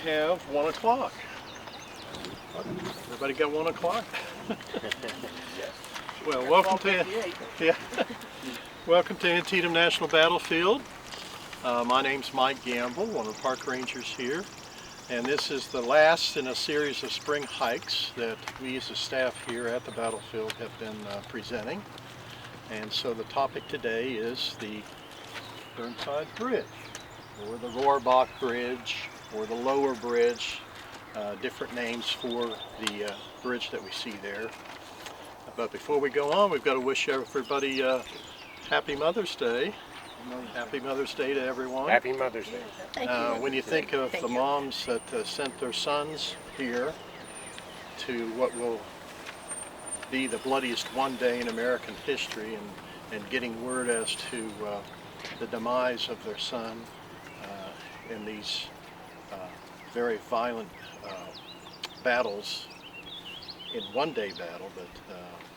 Have 1 o'clock. Everybody got 1 o'clock? Well, welcome to Antietam National Battlefield. My name's Mike Gamble, one of the park rangers here, and this is the last in a series of spring hikes that we as a staff here at the battlefield have been presenting. And so the topic today is the Burnside Bridge, or the Rohrbach Bridge, or the lower bridge, different names for the bridge that we see there. But before we go on, we've got to wish everybody Happy Mother's Day. Happy Mother's Day to everyone. Happy Mother's Day. When you think of the moms that sent their sons here to what will be the bloodiest one day in American history, and getting word as to the demise of their son in these very violent battles, in one-day battle, but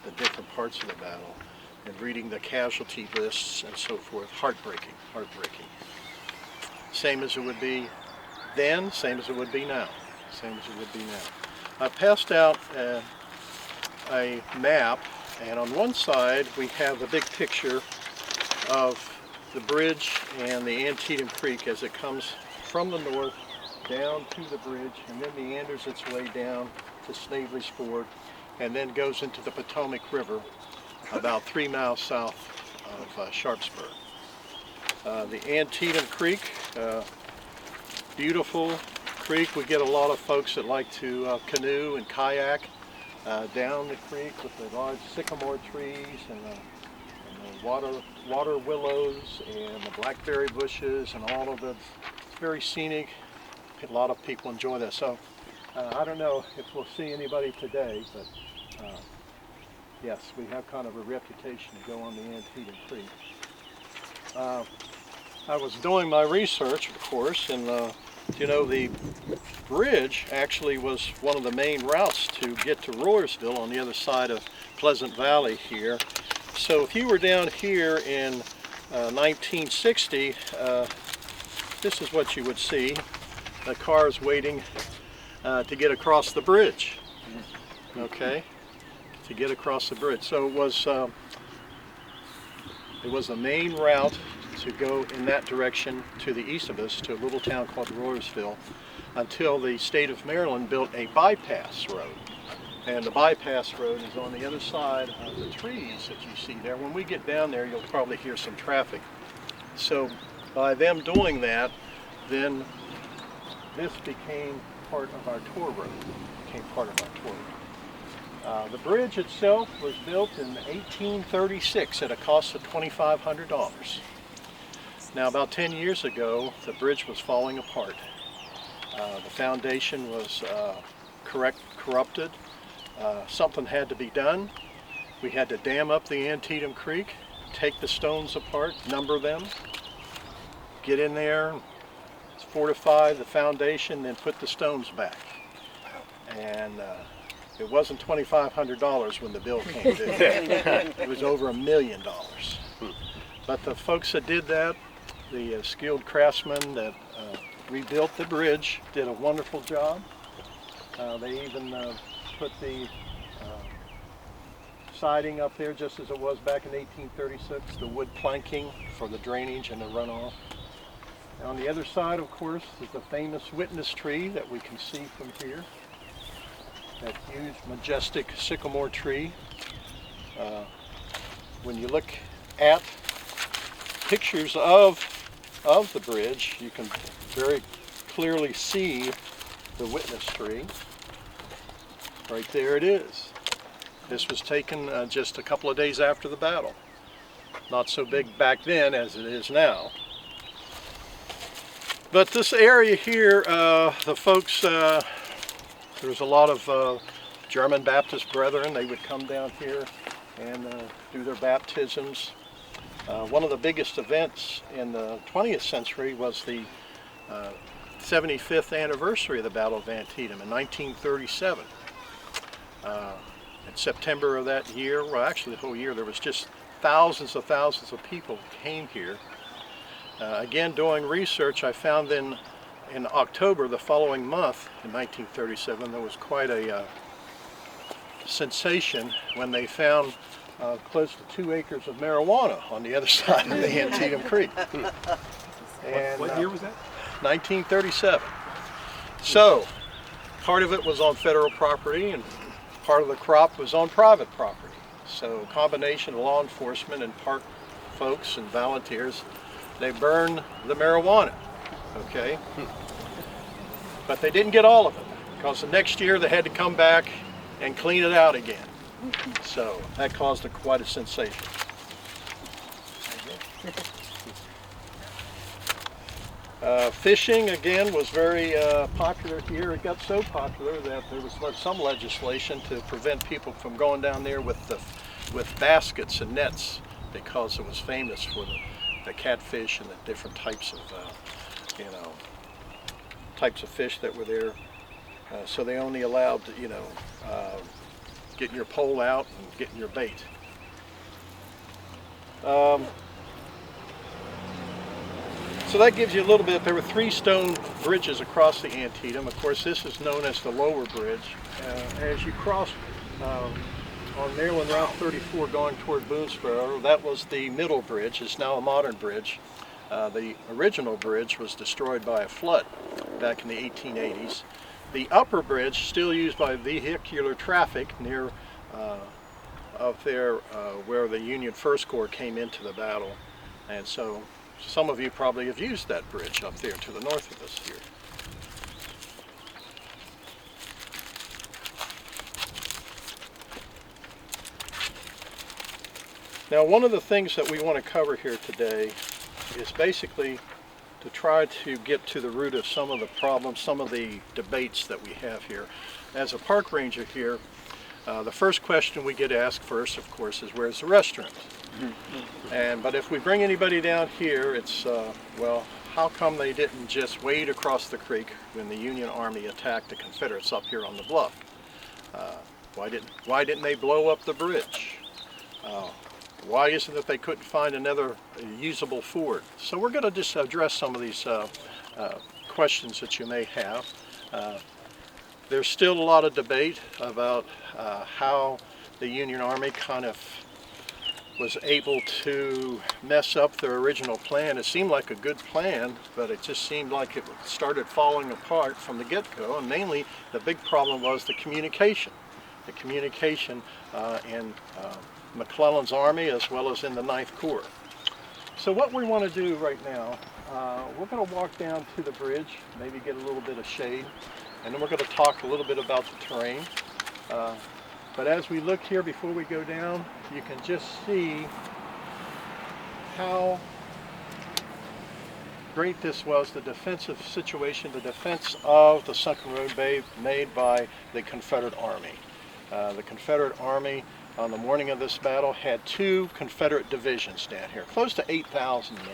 the different parts of the battle, and reading the casualty lists and so forth, heartbreaking. Same as it would be then, same as it would be now. I passed out a map, and on one side we have a big picture of the bridge and the Antietam Creek as it comes from the north down to the bridge, and then meanders its way down to Snavely's Ford, and then goes into the Potomac River about 3 miles south of Sharpsburg. The Antietam Creek, beautiful creek. We get a lot of folks that like to canoe and kayak down the creek with the large sycamore trees and the water willows and the blackberry bushes and all of it. It's very scenic. A lot of people enjoy that. So I don't know if we'll see anybody today, but yes, we have kind of a reputation to go on the Antietam Creek. I was doing my research, of course, and you know, the bridge actually was one of the main routes to get to Royersville on the other side of Pleasant Valley here. So if you were down here in 1960, this is what you would see. The cars waiting to get across the bridge, okay, to get across the bridge. So it was the main route to go in that direction to the east of us, to a little town called Royersville, until the state of Maryland built a bypass road. And the bypass road is on the other side of the trees that you see there. When we get down there, you'll probably hear some traffic. So by them doing that, then this became part of our tour road. The bridge itself was built in 1836 at a cost of $2,500. Now, about 10 years ago, the bridge was falling apart. The foundation was corrupted. Something had to be done. We had to dam up the Antietam Creek, take the stones apart, number them, get in there, fortify the foundation, then put the stones back. And it wasn't $2,500 when the bill came due. It was over $1 million. But the folks that did that, the skilled craftsmen that rebuilt the bridge, did a wonderful job. They even put the siding up there just as it was back in 1836, the wood planking for the drainage and the runoff. On the other side, of course, is the famous witness tree that we can see from here. That huge, majestic sycamore tree. When you look at pictures of the bridge, you can very clearly see the witness tree. Right there it is. This was taken just a couple of days after the battle. Not so big back then as it is now. But this area here, the folks, there's a lot of German Baptist brethren. They would come down here and do their baptisms. One of the biggest events in the 20th century was the 75th anniversary of the Battle of Antietam in 1937. In September of that year, well, actually the whole year, there was just thousands of people came here. Again, doing research, I found then in October the following month, in 1937, there was quite a sensation when they found close to 2 acres of marijuana on the other side of the Antietam Creek. And, what year was that? 1937. So, part of it was on federal property and part of the crop was on private property. So, a combination of law enforcement and park folks and volunteers, they burned the marijuana, okay? But they didn't get all of it, because the next year they had to come back and clean it out again. So, that caused quite a sensation. Fishing, again, was very popular here. It got so popular that there was some legislation to prevent people from going down there with baskets and nets, because it was famous for the catfish and the different types of, types of fish that were there. So they only allowed, getting your pole out and getting your bait. So that gives you a little bit. There were 3 stone bridges across the Antietam. Of course, this is known as the lower bridge. As you cross on Maryland Route 34 going toward Boonesboro, that was the middle bridge. It's now a modern bridge. The original bridge was destroyed by a flood back in the 1880s. The upper bridge, still used by vehicular traffic near up there where the Union First Corps came into the battle. And so some of you probably have used that bridge up there to the north of us here. Now, one of the things that we want to cover here today is basically to try to get to the root of some of the problems, some of the debates that we have here. As a park ranger here, the first question we get asked first, of course, is where's the restroom? But if we bring anybody down here, it's, well, how come they didn't just wade across the creek when the Union Army attacked the Confederates up here on the bluff? Why didn't they blow up the bridge? Why is it that they couldn't find another usable ford? So we're going to just address some of these questions that you may have. There's still a lot of debate about how the Union Army kind of was able to mess up their original plan. It seemed like a good plan, but it just seemed like it started falling apart from the get-go, and mainly the big problem was the communication. The communication in McClellan's army as well as in the 9th Corps. So what we want to do right now, we're going to walk down to the bridge, maybe get a little bit of shade, and then we're going to talk a little bit about the terrain. But as we look here before we go down, you can just see how great this was, the defensive situation, the defense of the sunken road bay made by the Confederate Army. The Confederate Army on the morning of this battle had 2 Confederate divisions down here, close to 8,000 men.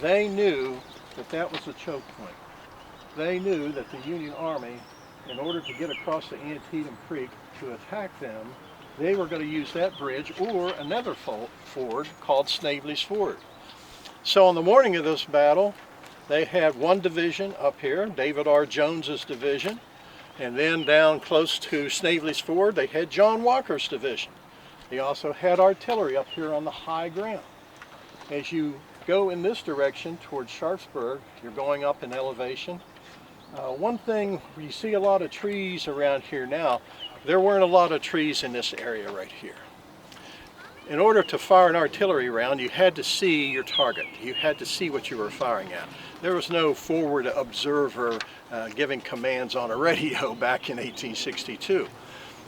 They knew that that was a choke point. They knew that the Union Army, in order to get across the Antietam Creek to attack them, they were going to use that bridge or another ford called Snavely's Ford. So on the morning of this battle, they had 1 division up here, David R. Jones's division, and then down close to Snavely's Ford, they had John Walker's division. They also had artillery up here on the high ground. As you go in this direction towards Sharpsburg, you're going up in elevation. One thing, you see a lot of trees around here now. There weren't a lot of trees in this area right here. In order to fire an artillery round, you had to see your target. You had to see what you were firing at. There was no forward observer giving commands on a radio back in 1862.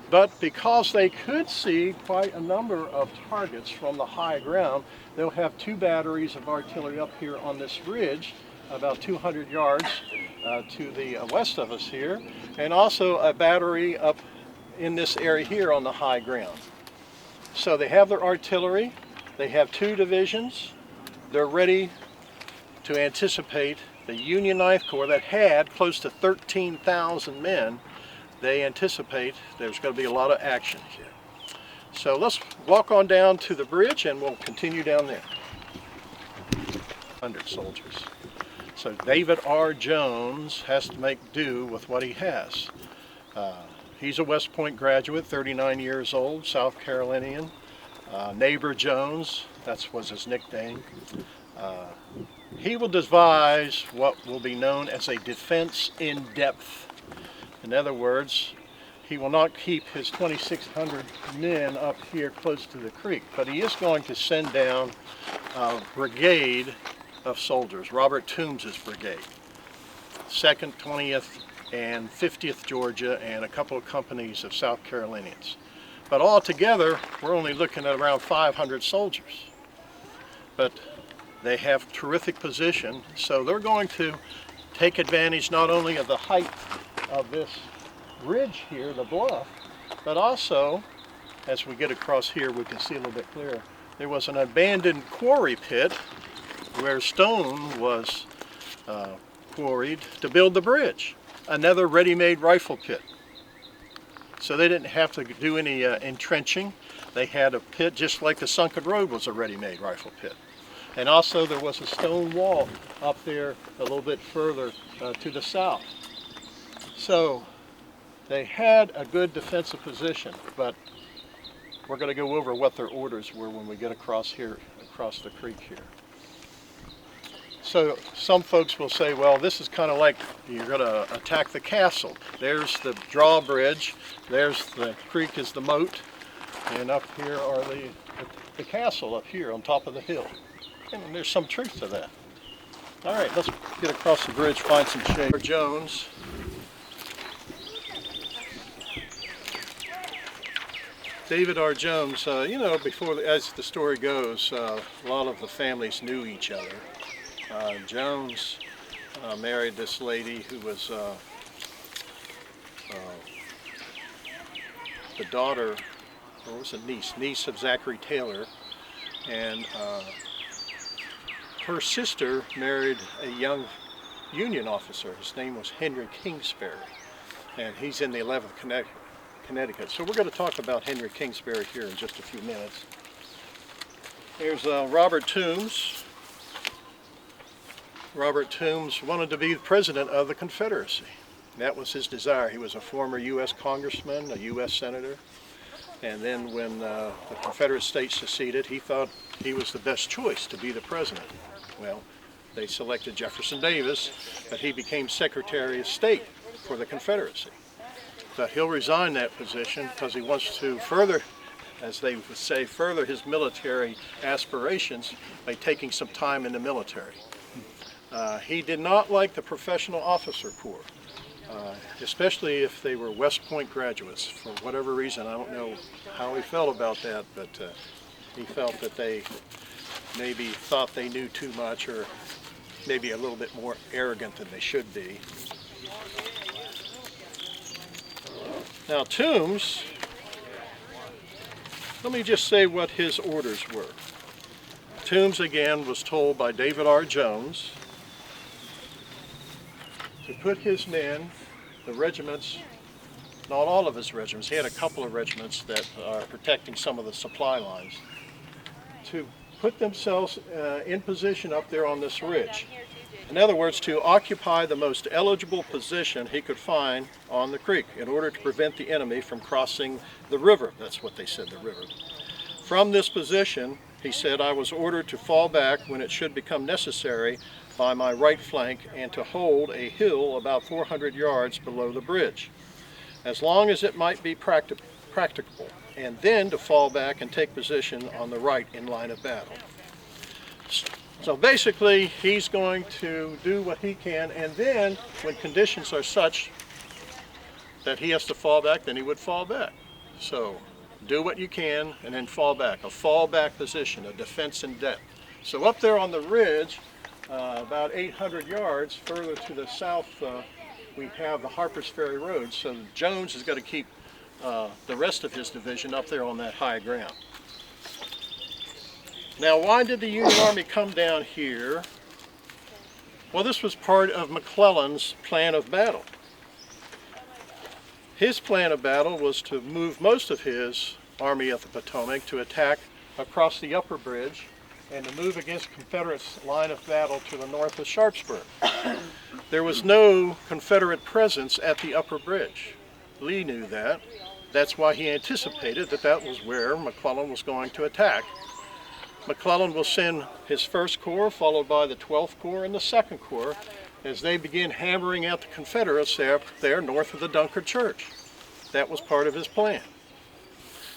But because they could see quite a number of targets from the high ground, they'll have 2 batteries of artillery up here on this ridge, about 200 yards to the west of us here, and also a battery up in this area here on the high ground. So they have their artillery, they have 2 divisions, they're ready to anticipate the Union 9th Corps that had close to 13,000 men. They anticipate there's going to be a lot of action here. So let's walk on down to the bridge and we'll continue down there. 100 soldiers. So David R. Jones has to make do with what he has. He's a West Point graduate, 39 years old, South Carolinian. Neighbor Jones, that was his nickname. He will devise what will be known as a defense in depth. In other words, he will not keep his 2,600 men up here close to the creek, but he is going to send down a brigade of soldiers, Robert Toombs's brigade, 2nd, 20th, and 50th Georgia, and a couple of companies of South Carolinians. But altogether, we're only looking at around 500 soldiers. But they have terrific position, so they're going to take advantage not only of the height of this ridge here, the bluff, but also, as we get across here, we can see a little bit clearer. There was an abandoned quarry pit where stone was quarried to build the bridge. Another ready-made rifle pit. So they didn't have to do any entrenching. They had a pit just like the sunken road was a ready-made rifle pit. And also there was a stone wall up there a little bit further to the south. So they had a good defensive position, but we're going to go over what their orders were when we get across here, across the creek here. So some folks will say, well, this is kind of like you're going to attack the castle. There's the drawbridge, there's the creek is the moat, and up here are the castle up here on top of the hill. And there's some truth to that. All right, let's get across the bridge, find some shade. Jones. David R. Jones, you know, before, as the story goes, a lot of the families knew each other. Jones married this lady who was the daughter, or was a niece of Zachary Taylor, and her sister married a young Union officer. His name was Henry Kingsbury, and he's in the 11th Connecticut. So we're going to talk about Henry Kingsbury here in just a few minutes. There's Robert Toombs. Robert Toombs wanted to be the president of the Confederacy. That was his desire. He was a former U.S. congressman, a U.S. senator, and then when the Confederate States seceded, he thought he was the best choice to be the president. Well, they selected Jefferson Davis, but he became Secretary of State for the Confederacy. But he'll resign that position because he wants to further, as they would say, further his military aspirations by taking some time in the military. He did not like the professional officer corps, especially if they were West Point graduates. For whatever reason, I don't know how he felt about that, but he felt that they maybe thought they knew too much, or maybe a little bit more arrogant than they should be. Now Toombs, let me just say what his orders were. Toombs again was told by David R. Jones to put his men, the regiments, not all of his regiments, he had a couple of regiments that are protecting some of the supply lines, to put themselves in position up there on this ridge. In other words, to occupy the most eligible position he could find on the creek in order to prevent the enemy from crossing the river. That's what they said, the river. From this position, he said, I was ordered to fall back when it should become necessary by my right flank and to hold a hill about 400 yards below the bridge, as long as it might be practicable, and then to fall back and take position on the right in line of battle. So basically, he's going to do what he can, and then when conditions are such that he has to fall back, then he would fall back. So do what you can and then fall back, a fallback position, a defense in depth. So up there on the ridge, about 800 yards further to the south, we have the Harper's Ferry Road. So Jones has got to keep the rest of his division up there on that high ground. Now, why did the Union Army come down here? Well, this was part of McClellan's plan of battle. His plan of battle was to move most of his Army of the Potomac to attack across the upper bridge and to move against Confederates' line of battle to the north of Sharpsburg. There was no Confederate presence at the upper bridge. Lee knew that. That's why he anticipated that that was where McClellan was going to attack. McClellan will send his 1st Corps, followed by the 12th Corps and the 2nd Corps, as they begin hammering out the Confederates there north of the Dunkard Church. That was part of his plan.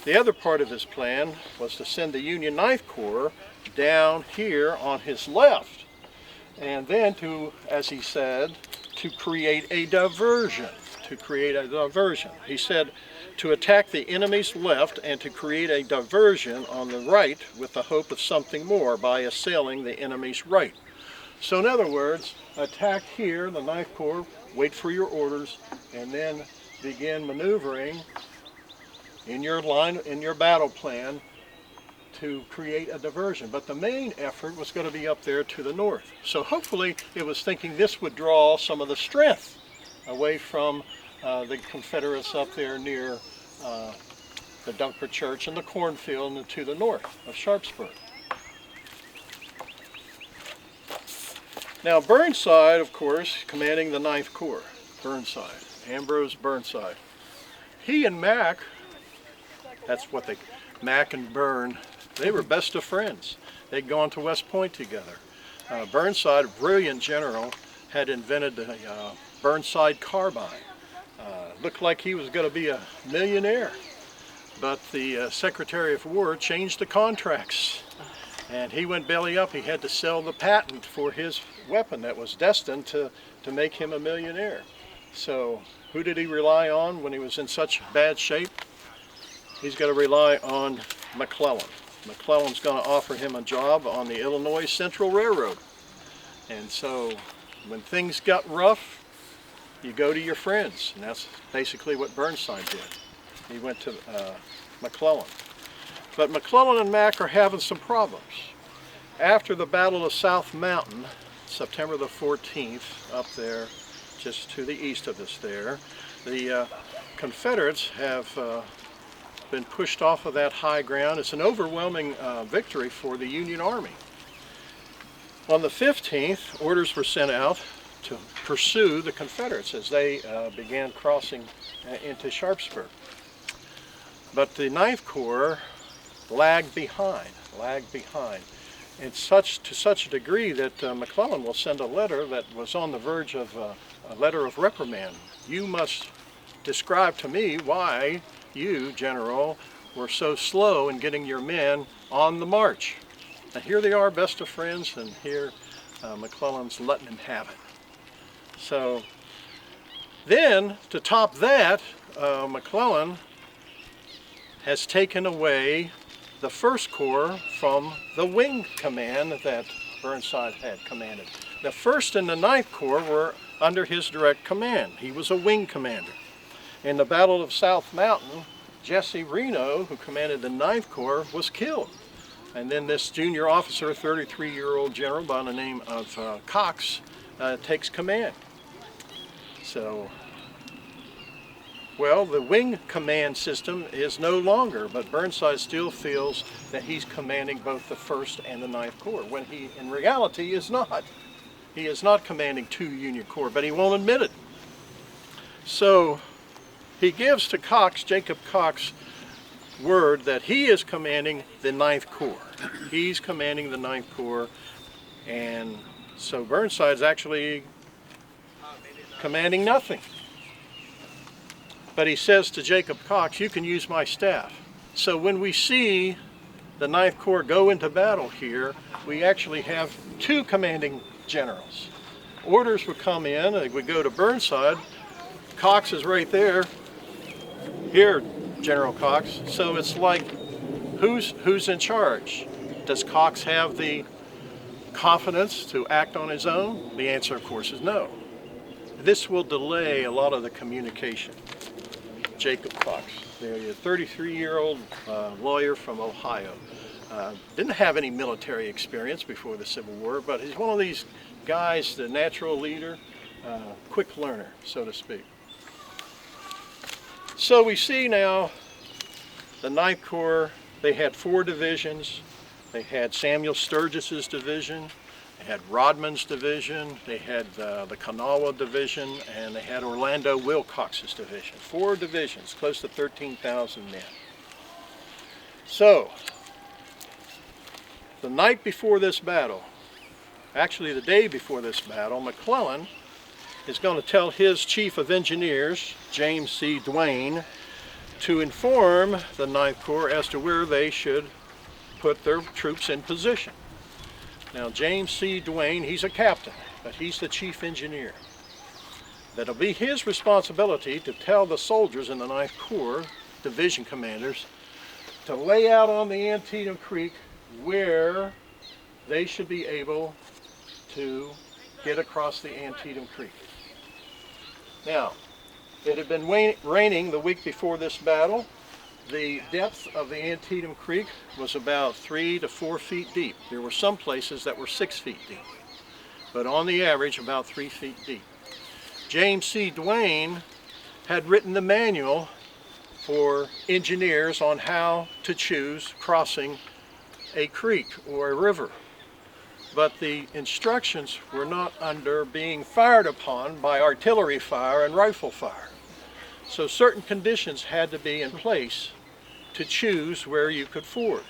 The other part of his plan was to send the Union 9th Corps down here on his left, and then to, as he said, to create a diversion. He said to attack the enemy's left and to create a diversion on the right with the hope of something more by assailing the enemy's right. So in other words, attack here, the 9th Corps, wait for your orders, and then begin maneuvering in your line, in your battle plan, to create a diversion. But the main effort was going to be up there to the north. So hopefully it was thinking this would draw some of the strength away from the Confederates up there near the Dunkard Church and the cornfield and to the north of Sharpsburg. Now Burnside, of course, commanding the 9th Corps, Burnside, Ambrose Burnside. He and Mack, Mack and Byrne, they were best of friends. They'd gone to West Point together. Burnside, a brilliant general, had invented the Burnside carbine. Looked like he was going to be a millionaire, but the Secretary of War changed the contracts, and he went belly up. He had to sell the patent for his weapon that was destined to make him a millionaire. So who did he rely on when he was in such bad shape? He's got to rely on McClellan. McClellan's going to offer him a job on the Illinois Central Railroad. And so when things got rough, you go to your friends, and that's basically what Burnside did. He went to McClellan. But McClellan and Mack are having some problems. After the Battle of South Mountain, September the 14th, up there, just to the east of us there, the Confederates have been pushed off of that high ground. It's an overwhelming victory for the Union Army. On the 15th, orders were sent out to pursue the Confederates as they began crossing into Sharpsburg. But the 9th Corps lagged behind, and to such a degree that McClellan will send a letter that was on the verge of a letter of reprimand. You must describe to me why you, General, were so slow in getting your men on the march. And here they are, best of friends, and here McClellan's letting him have it. So then, to top that, McClellan has taken away the 1st Corps from the wing command that Burnside had commanded. The 1st and the 9th Corps were under his direct command. He was a wing commander. In the Battle of South Mountain, Jesse Reno, who commanded the 9th Corps, was killed. And then this junior officer, 33-year-old general by the name of Cox, takes command. So, well, the wing command system is no longer, but Burnside still feels that he's commanding both the 1st and the 9th Corps, when he, in reality, is not. He is not commanding 2 Union Corps, but he won't admit it. So, he gives to Cox, Jacob Cox, word that he is commanding the 9th Corps. He's commanding the 9th Corps, and so Burnside's actually commanding nothing. But he says to Jacob Cox, you can use my staff. So when we see the 9th Corps go into battle here, we actually have 2 commanding generals. Orders would come in, and would go to Burnside. Cox is right there. Here, General Cox. So it's like, who's in charge? Does Cox have the confidence to act on his own? The answer, of course, is no. This will delay a lot of the communication. Jacob Cox, the 33-year-old lawyer from Ohio. Didn't have any military experience before the Civil War, but he's one of these guys, the natural leader, quick learner, so to speak. So we see now the 9th Corps, they had 4 divisions. They had Samuel Sturgis's division, they had Rodman's division, they had the Kanawha division, and they had Orlando Wilcox's division. 4 divisions, close to 13,000 men. So, the night before this battle, actually the day before this battle, McClellan is going to tell his chief of engineers, James C. Duane, to inform the Ninth Corps as to where they should put their troops in position. Now, James C. Duane, he's a captain, but he's the chief engineer. That'll be his responsibility to tell the soldiers in the Ninth Corps, division commanders, to lay out on the Antietam Creek where they should be able to get across the Antietam Creek. Now, it had been raining the week before this battle. The depth of the Antietam Creek was about 3 to 4 feet deep. There were some places that were 6 feet deep, but on the average about 3 feet deep. James C. Duane had written the manual for engineers on how to choose crossing a creek or a river. But the instructions were not under being fired upon by artillery fire and rifle fire. So certain conditions had to be in place to choose where you could ford.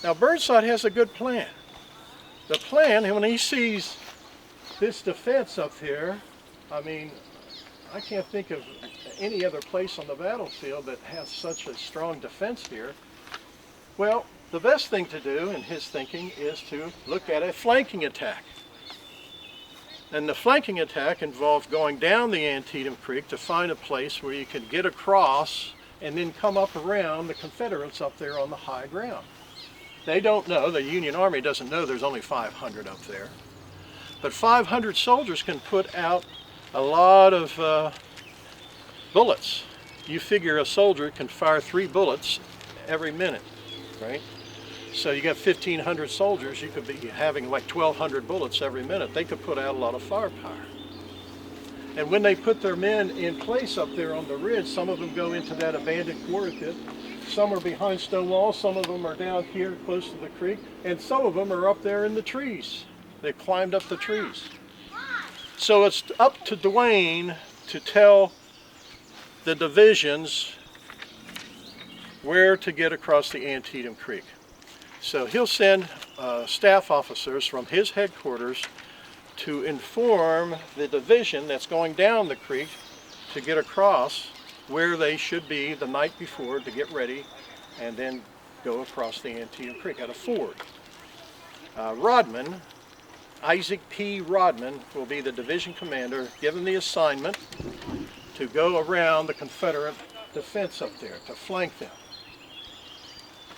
Now Burnside has a good plan. The plan, when he sees this defense up here, I mean, I can't think of any other place on the battlefield that has such a strong defense here. Well, the best thing to do in his thinking is to look at a flanking attack. And the flanking attack involved going down the Antietam Creek to find a place where you could get across and then come up around the Confederates up there on the high ground. They don't know, the Union Army doesn't know there's only 500 up there. But 500 soldiers can put out a lot of bullets. You figure a soldier can fire 3 bullets every minute, right? So you got 1,500 soldiers, you could be having like 1,200 bullets every minute. They could put out a lot of firepower. And when they put their men in place up there on the ridge, some of them go into that abandoned quarry pit. Some are behind stone walls, some of them are down here close to the creek, and some of them are up there in the trees. They climbed up the trees. So it's up to Duane to tell the divisions where to get across the Antietam Creek. So he'll send staff officers from his headquarters to inform the division that's going down the creek to get across where they should be the night before to get ready and then go across the Antietam Creek at a ford. Rodman, Isaac P. Rodman, will be the division commander given the assignment to go around the Confederate defense up there, to flank them.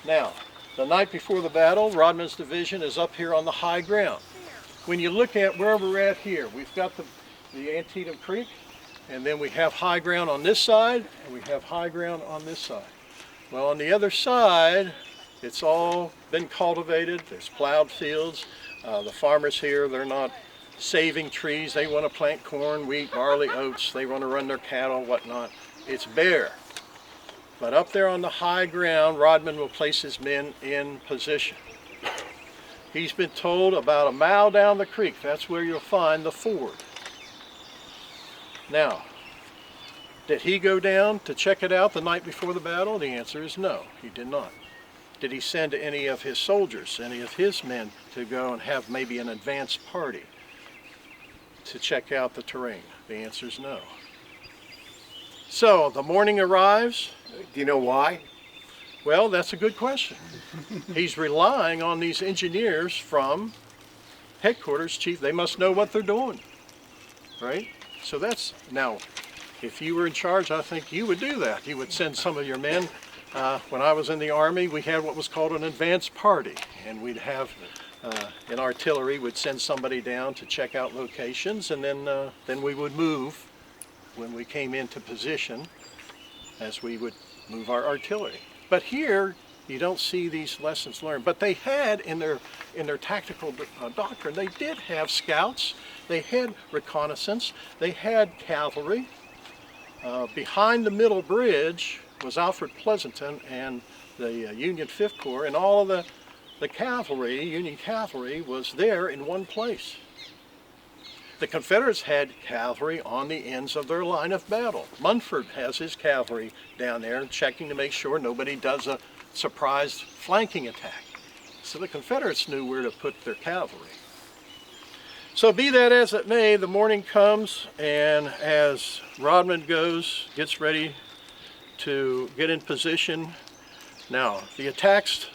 Now, the night before the battle, Rodman's division is up here on the high ground. When you look at where we're at here, we've got the Antietam Creek, and then we have high ground on this side, and we have high ground on this side. Well, on the other side, it's all been cultivated. There's plowed fields. The farmers here, they're not saving trees. They want to plant corn, wheat, barley, oats. They want to run their cattle, whatnot. It's bare. But up there on the high ground, Rodman will place his men in position. He's been told about a mile down the creek, that's where you'll find the ford. Now, did he go down to check it out the night before the battle? The answer is no, he did not. Did he send any of his soldiers, any of his men, to go and have maybe an advance party to check out the terrain? The answer is no. So the morning arrives. Do you know why? Well, that's a good question. He's relying on these engineers from headquarters, chief. They must know what they're doing, right? So that's, now, if you were in charge, I think you would do that. You would send some of your men. When I was in the Army, we had what was called an advance party, and we'd have, in artillery, we'd send somebody down to check out locations, and then we would move when we came into position, as we would move our artillery. But here, you don't see these lessons learned. But they had, in their tactical doctrine, they did have scouts, they had reconnaissance, they had cavalry. Behind the middle bridge was Alfred Pleasanton and the Union 5th Corps, and all of the the cavalry, Union cavalry, was there in one place. The Confederates had cavalry on the ends of their line of battle. Munford has his cavalry down there checking to make sure nobody does a surprise flanking attack. So the Confederates knew where to put their cavalry. So be that as it may, the morning comes, and as Rodman gets ready to get in position. Now, the attacks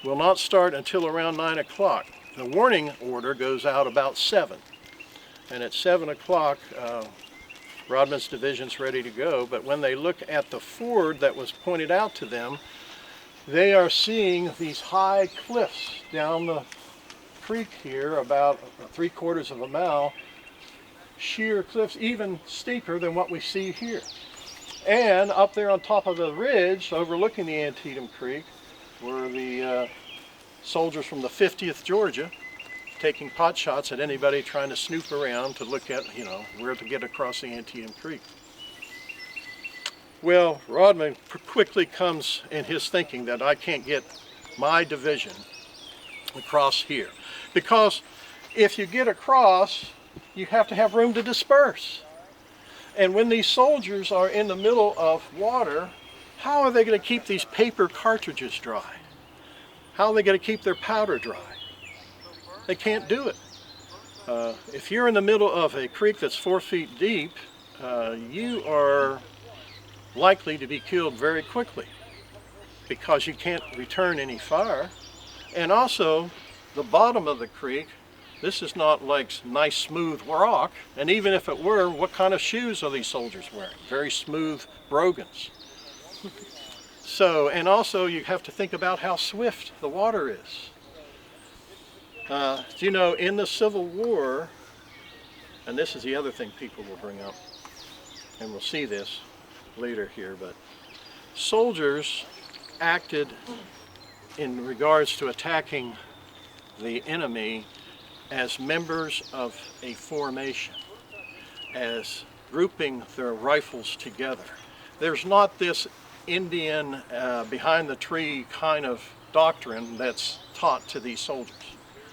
will not start until around 9 o'clock. The warning order goes out about 7. And at 7 o'clock, Rodman's division's ready to go. But when they look at the ford that was pointed out to them, they are seeing these high cliffs down the creek here, about 3/4 of a mile, sheer cliffs, even steeper than what we see here. And up there on top of the ridge, overlooking the Antietam Creek, were the soldiers from the 50th Georgia, taking pot shots at anybody trying to snoop around to look at, where to get across the Antietam Creek. Well, Rodman quickly comes in his thinking that I can't get my division across here. Because if you get across, you have to have room to disperse. And when these soldiers are in the middle of water, how are they going to keep these paper cartridges dry? How are they going to keep their powder dry? They can't do it. If you're in the middle of a creek that's 4 feet deep, you are likely to be killed very quickly because you can't return any fire. And also, the bottom of the creek, this is not like nice smooth rock, and even if it were, what kind of shoes are these soldiers wearing? Very smooth brogans. So, and also you have to think about how swift the water is. In the Civil War, and this is the other thing people will bring up, and we'll see this later here, but soldiers acted in regards to attacking the enemy as members of a formation, as grouping their rifles together. There's not this Indian behind the tree kind of doctrine that's taught to these soldiers.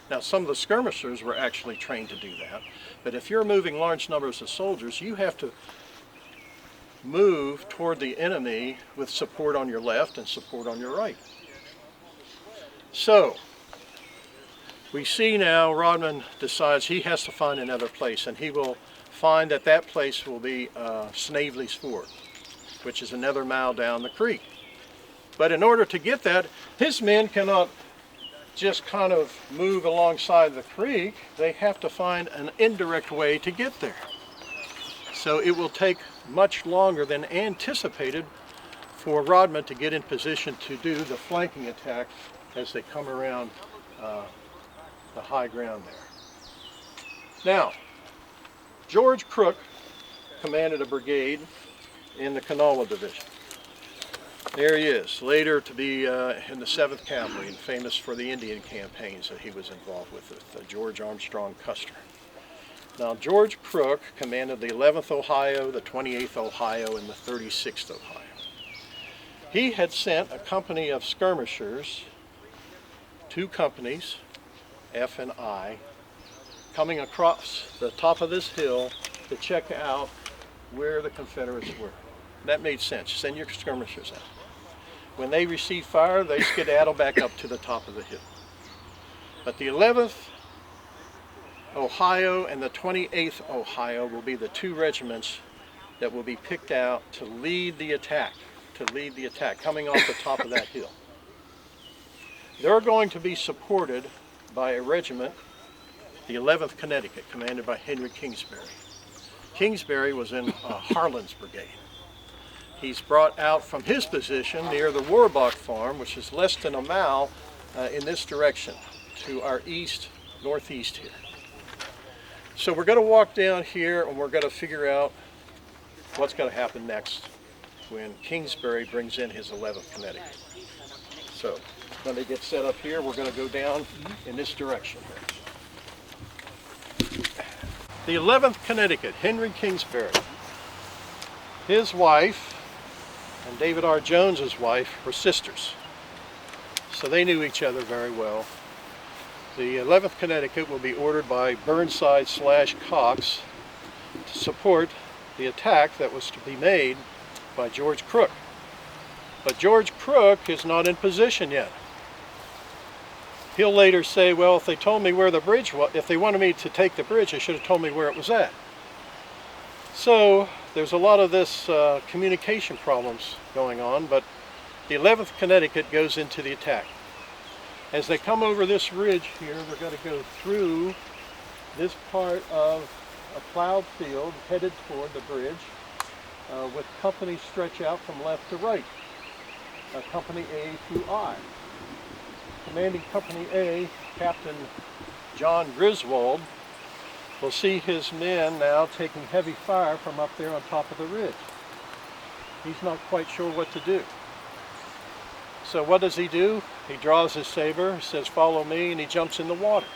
Now, some of the skirmishers were actually trained to do that, but if you're moving large numbers of soldiers, you have to move toward the enemy with support on your left and support on your right. So, we see now Rodman decides he has to find another place, and he will find that that place will be Snavely's Ford, which is another mile down the creek. But in order to get that, his men cannot just kind of move alongside the creek. They have to find an indirect way to get there. So it will take much longer than anticipated for Rodman to get in position to do the flanking attack as they come around the high ground there. Now, George Crook commanded a brigade in the Kanawha Division. There he is, later to be in the 7th Cavalry and famous for the Indian campaigns that he was involved with George Armstrong Custer. Now, George Crook commanded the 11th Ohio, the 28th Ohio, and the 36th Ohio. He had sent a company of skirmishers, 2 companies, F and I, coming across the top of this hill to check out where the Confederates were. That made sense. Send your skirmishers out. When they receive fire, they skedaddle back up to the top of the hill. But the 11th Ohio and the 28th Ohio will be the 2 regiments that will be picked out to lead the attack, coming off the top of that hill. They're going to be supported by a regiment, the 11th Connecticut, commanded by Henry Kingsbury. Kingsbury was in Harlan's brigade. He's brought out from his position near the Rohrbach farm, which is less than a mile in this direction to our northeast here. So we're going to walk down here and we're going to figure out what's going to happen next when Kingsbury brings in his 11th Connecticut. So when they get set up here, we're going to go down in this direction here. The 11th Connecticut, Henry Kingsbury, his wife, and David R. Jones's wife were sisters. So they knew each other very well. The 11th Connecticut will be ordered by Burnside / Cox to support the attack that was to be made by George Crook. But George Crook is not in position yet. He'll later say, well, if they told me where the bridge was, if they wanted me to take the bridge, they should have told me where it was at. So there's a lot of this communication problems going on, but the 11th Connecticut goes into the attack. As they come over this ridge here, they're going to go through this part of a plowed field headed toward the bridge, with companies stretch out from left to right, Company A through I. Commanding Company A, Captain John Griswold, will see his men now taking heavy fire from up there on top of the ridge. He's not quite sure what to do. So what does he do? He draws his saber, says, follow me, and he jumps in the water,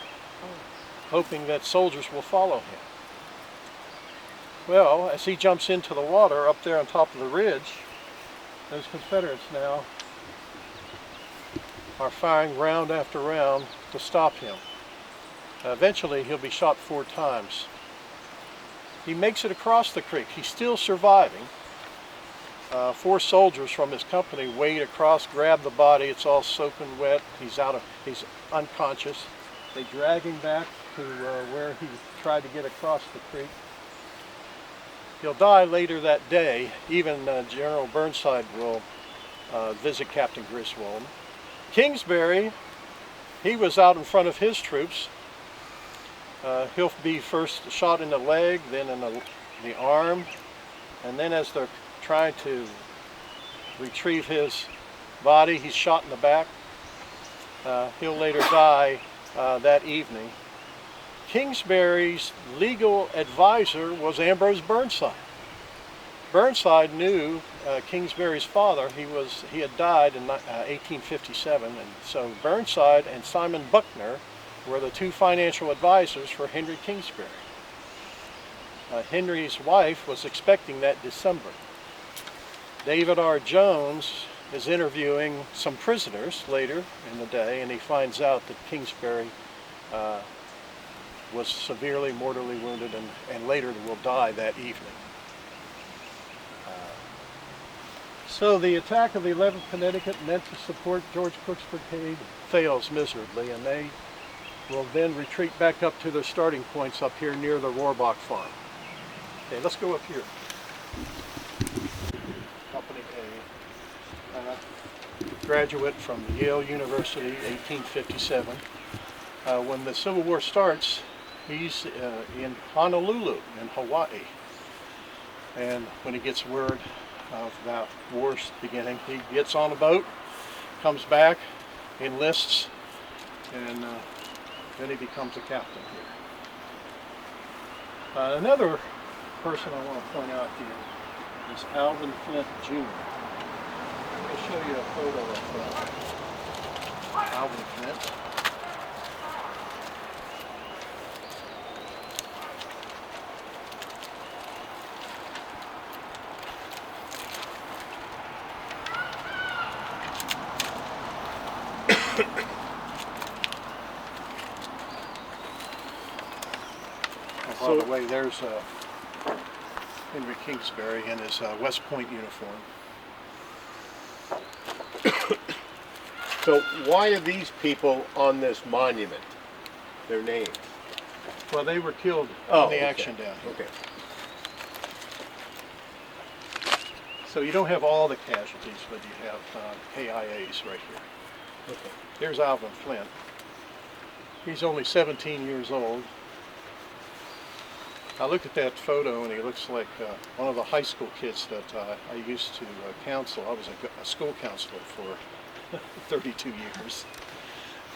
hoping that soldiers will follow him. Well, as he jumps into the water up there on top of the ridge, those Confederates now are firing round after round to stop him. Eventually he'll be shot 4 times. He makes it across the creek. He's still surviving. 4 soldiers from his company wade across, grab the body. It's all soaking wet. He's unconscious. They drag him back to where he tried to get across the creek. He'll die later that day. Even General Burnside will visit Captain Griswold. Kingsbury, he was out in front of his troops. He'll be first shot in the leg, then in the arm, and then as they're trying to retrieve his body, he's shot in the back. He'll later die that evening. Kingsbury's legal advisor was Ambrose Burnside. Burnside knew Kingsbury's father. He had died in 1857, and so Burnside and Simon Buckner were the 2 financial advisors for Henry Kingsbury. Henry's wife was expecting that December. David R. Jones is interviewing some prisoners later in the day, and he finds out that Kingsbury was severely mortally wounded and later will die that evening. So the attack of the 11th Connecticut, meant to support George Crook's brigade, fails miserably, and they will then retreat back up to their starting points up here near the Rohrbach farm. Okay, let's go up here. Company A, graduate from Yale University, 1857. When the Civil War starts, he's in Honolulu, in Hawaii. And when he gets word of that war's beginning, he gets on a boat, comes back, enlists, and then he becomes a captain here. Another person I want to point out here is Alvin Flint Jr. I'm going to show you a photo of Alvin Flint. By the way, there's Henry Kingsbury in his West Point uniform. So why are these people on this monument? Their names? Well, they were killed in the action down here. Okay. So you don't have all the casualties, but you have KIAs right here. Okay. Here's Alvin Flint. He's only 17 years old. I look at that photo and he looks like one of the high school kids that I used to counsel. I was a school counselor for 32 years.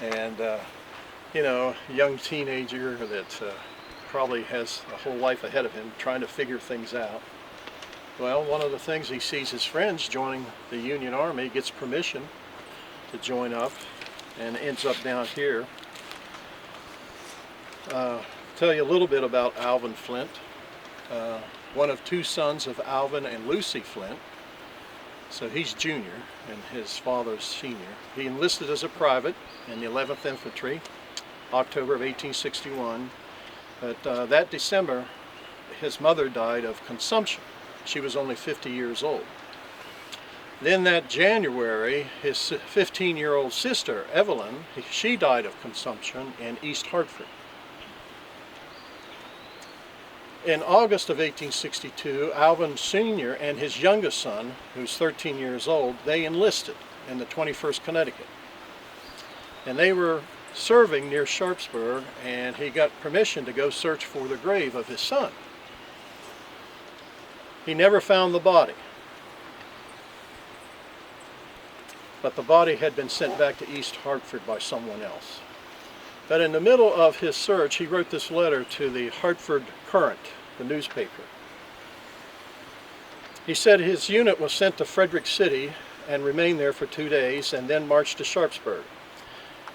And, you know, a young teenager that probably has a whole life ahead of him trying to figure things out. Well, one of the things, he sees his friends joining the Union Army, gets permission to join up, and ends up down here. Tell you a little bit about Alvin Flint. One of 2 sons of Alvin and Lucy Flint. So he's junior and his father's senior. He enlisted as a private in the 11th Infantry, October of 1861. But that December, his mother died of consumption. She was only 50 years old. Then that January, his 15-year-old sister, Evelyn, she died of consumption in East Hartford. In August of 1862, Alvin Sr. and his youngest son, who's 13 years old, they enlisted in the 21st Connecticut. And they were serving near Sharpsburg, and he got permission to go search for the grave of his son. He never found the body, but the body had been sent back to East Hartford by someone else. But in the middle of his search, he wrote this letter to the Hartford Courant, the newspaper. He said his unit was sent to Frederick City and remained there for 2 days and then marched to Sharpsburg.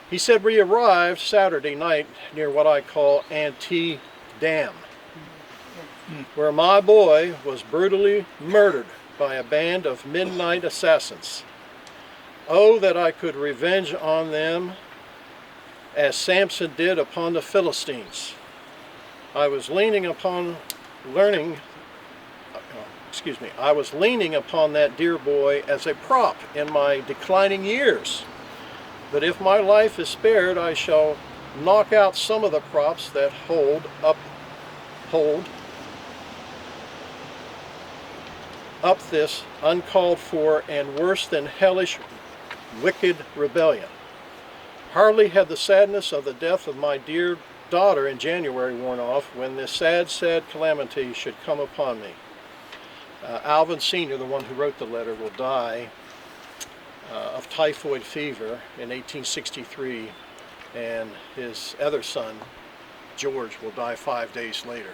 He said, we arrived Saturday night near what I call Antietam, where my boy was brutally murdered by a band of midnight assassins. Oh, that I could revenge on them as Samson did upon the Philistines. I was leaning upon that dear boy as a prop in my declining years. But if my life is spared, I shall knock out some of the props that hold up this uncalled for and worse than hellish wicked rebellion. Hardly had the sadness of the death of my dear daughter in January worn off when this sad calamity should come upon me. Alvin Sr., the one who wrote the letter, will die of typhoid fever in 1863, and his other son, George, will die 5 days later.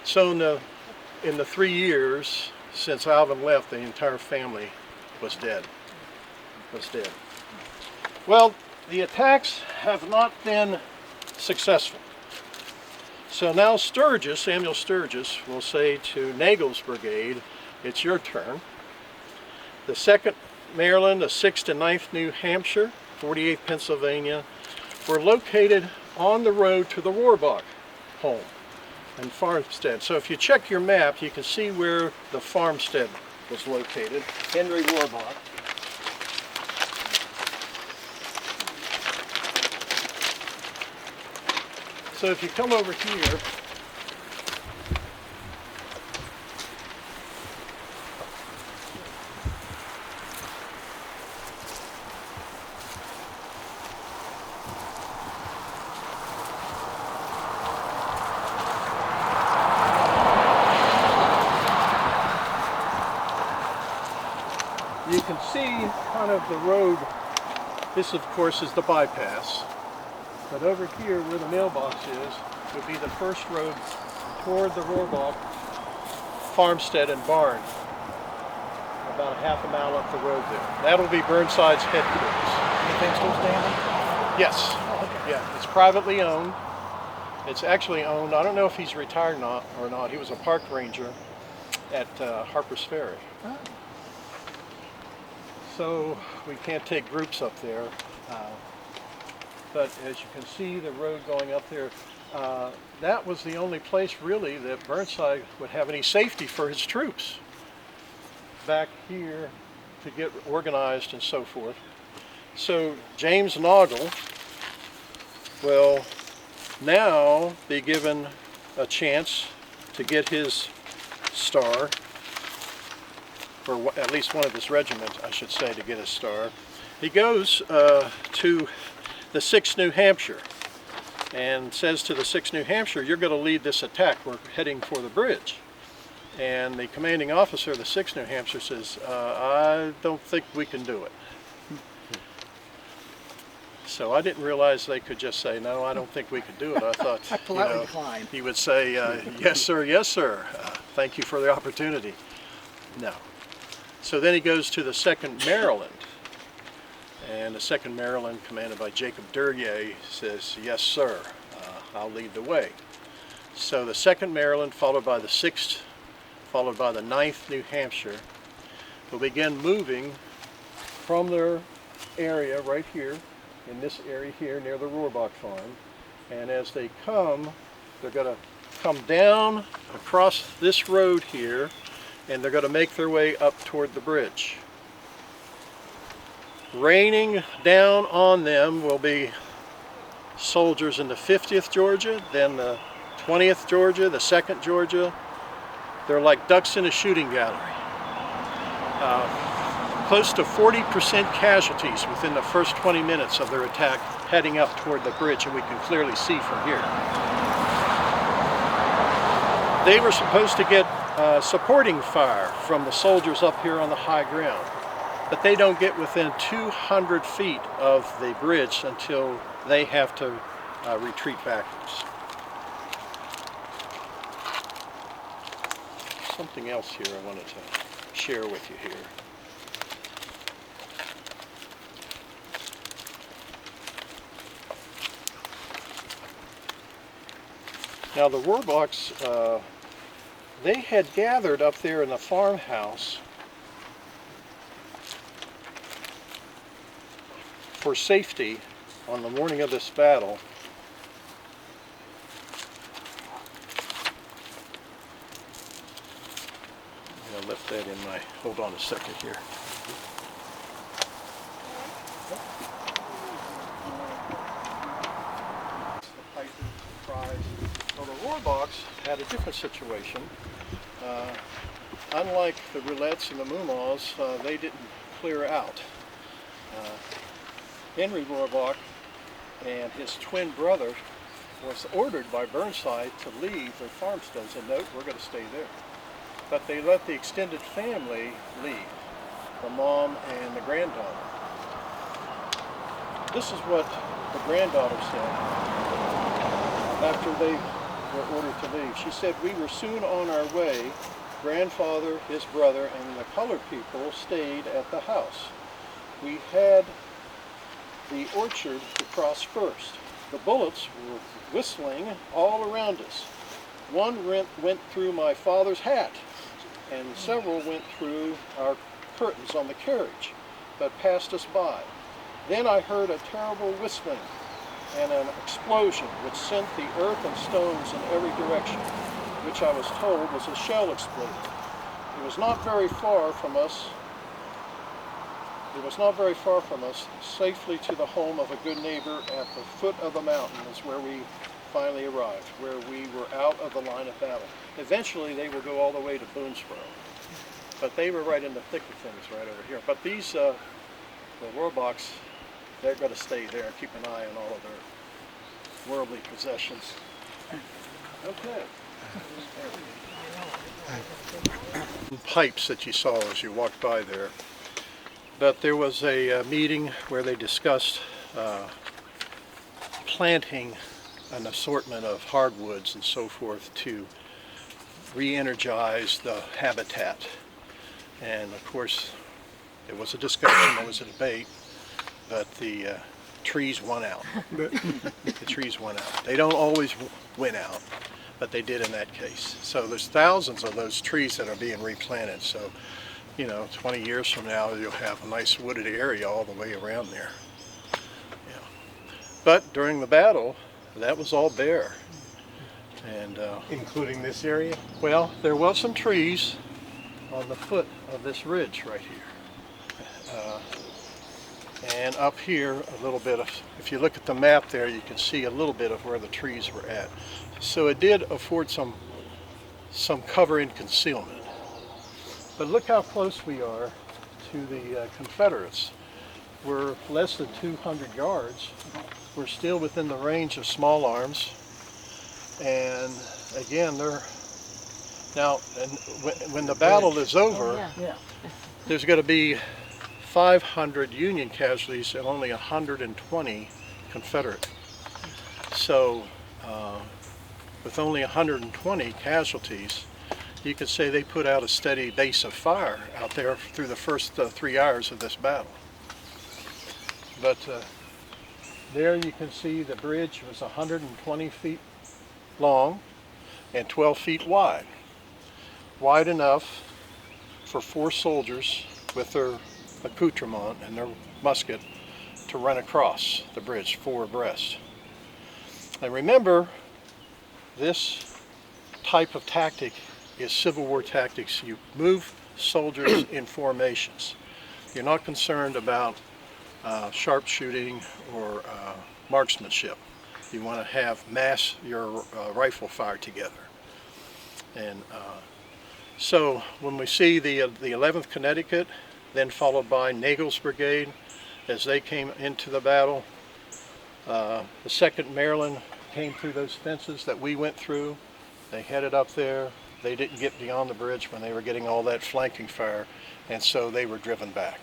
So in the 3 years since Alvin left, the entire family was dead. Well, the attacks have not been successful. So now Samuel Sturgis will say to Nagel's brigade, it's your turn. The 2nd Maryland, the 6th and 9th New Hampshire, 48th Pennsylvania, were located on the road to the Rohrbach home and farmstead. So if you check your map, you can see where the farmstead was located. Henry Rohrbach. So if you come over here, you can see kind of the road. This, of course, is the bypass. But over here, where the mailbox is, would be the first road toward the Rohrbach farmstead and barn. About a half a mile up the road there. That'll be Burnside's headquarters. Anything still standing? Yes. Oh, okay. Yeah, it's privately owned. It's actually owned, I don't know if he's retired or not. He was a park ranger at Harper's Ferry. Oh. So we can't take groups up there. But as you can see, the road going up there, that was the only place really that Burnside would have any safety for his troops. Back here to get organized and so forth. So James Noggle will now be given a chance to get his star, or at least one of his regiment, I should say, to get his star. He goes to the 6th New Hampshire and says to the 6th New Hampshire, you're going to lead this attack. We're heading for the bridge. And the commanding officer of the 6th New Hampshire says, I don't think we can do it. So I didn't realize they could just say, no, I don't think we can do it. I thought Politely declined. he would say, yes, sir, thank you for the opportunity. No. So then he goes to the 2nd Maryland. And the 2nd Maryland, commanded by Jacob Duryea, says, yes, sir, I'll lead the way. So the 2nd Maryland, followed by the 6th, followed by the 9th New Hampshire, will begin moving from their area right here, in this area here near the Rohrbach farm. And as they come, they're going to come down across this road here, and they're going to make their way up toward the bridge. Raining down on them will be soldiers in the 50th Georgia, then the 20th Georgia, the 2nd Georgia. They're like ducks in a shooting gallery. Close to 40% casualties within the first 20 minutes of their attack heading up toward the bridge, and we can clearly see from here. They were supposed to get supporting fire from the soldiers up here on the high ground, but they don't get within 200 feet of the bridge until they have to retreat backwards. Something else here I wanted to share with you here. Now the Rohrbachs, they had gathered up there in the farmhouse for safety on the morning of this battle. I'm going to lift that in my, hold on a second here. Well, the Rohrbachs had a different situation. Unlike the Roulettes and the Mumaws, they didn't clear out. Henry Rohrbach and his twin brother was ordered by Burnside to leave their farmsteads and note, we're going to stay there. But they let the extended family leave, the mom and the granddaughter. This is what the granddaughter said after they were ordered to leave. She said, "We were soon on our way. Grandfather, his brother, and the colored people stayed at the house. We had the orchard to cross first. The bullets were whistling all around us. One went through my father's hat, and several went through our curtains on the carriage, but passed us by. Then I heard a terrible whistling and an explosion which sent the earth and stones in every direction, which I was told was a shell exploded. It was not very far from us. Safely to the home of a good neighbor at the foot of the mountain is where we finally arrived, where we were out of the line of battle. Eventually they would go all the way to Boonesboro, but they were right in the thick of things right over here. But these, the Rohrbachs, they're going to stay there and keep an eye on all of their worldly possessions. Okay. Pipes that you saw as you walked by there. But there was a meeting where they discussed planting an assortment of hardwoods and so forth to re-energize the habitat. And of course, there was a discussion, there was a debate, but the trees won out. The trees won out. They don't always win out, but they did in that case. So there's thousands of those trees that are being replanted. So, you know, 20 years from now, you'll have a nice wooded area all the way around there. Yeah. But during the battle, that was all bare. And Including this area? well, there was some trees on the foot of this ridge right here. And up here a little bit of, if you look at the map there, you can see a little bit of where the trees were at. So it did afford some cover and concealment. But look how close we are to the Confederates. We're less than 200 yards. We're still within the range of small arms. And again, they're now, and when the battle is over, Yeah. there's going to be 500 Union casualties and only 120 Confederate. So with only 120 casualties, you could say they put out a steady base of fire out there through the first 3 hours of this battle. But there you can see the bridge was 120 feet long and 12 feet wide. Wide enough for 4 soldiers with their accoutrement and their musket to run across the bridge 4 abreast. And remember, this type of tactic is Civil War tactics. You move soldiers in formations. You're not concerned about sharpshooting or marksmanship. You want to have mass your rifle fire together. And so when we see the 11th Connecticut, then followed by Nagel's Brigade, as they came into the battle, the 2nd Maryland came through those fences that we went through. They headed up there. They didn't get beyond the bridge when they were getting all that flanking fire, and so they were driven back.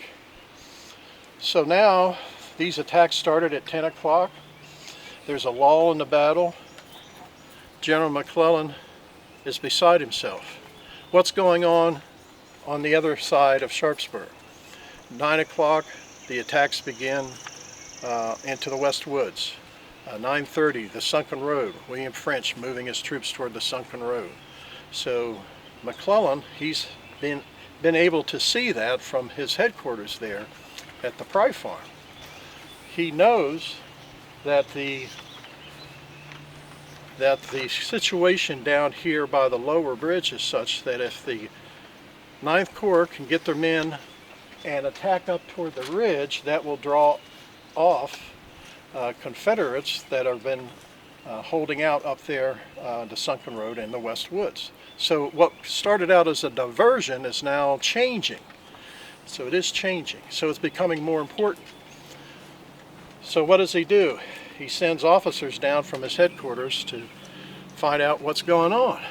So now these attacks started at 10 o'clock. There's a lull in the battle. General McClellan is beside himself. What's going on the other side of Sharpsburg? 9 o'clock, the attacks begin into the West Woods. 9:30, the Sunken Road. William French moving his troops toward the Sunken Road. So McClellan, he's been able to see that from his headquarters there at the Pry Farm. He knows that the situation down here by the lower bridge is such that if the 9th Corps can get their men and attack up toward the ridge, that will draw off Confederates that have been holding out up there, the Sunken Road and the West Woods. So what started out as a diversion is now changing. So it is changing. So it's becoming more important. So what does he do? He sends officers down from his headquarters to find out what's going on.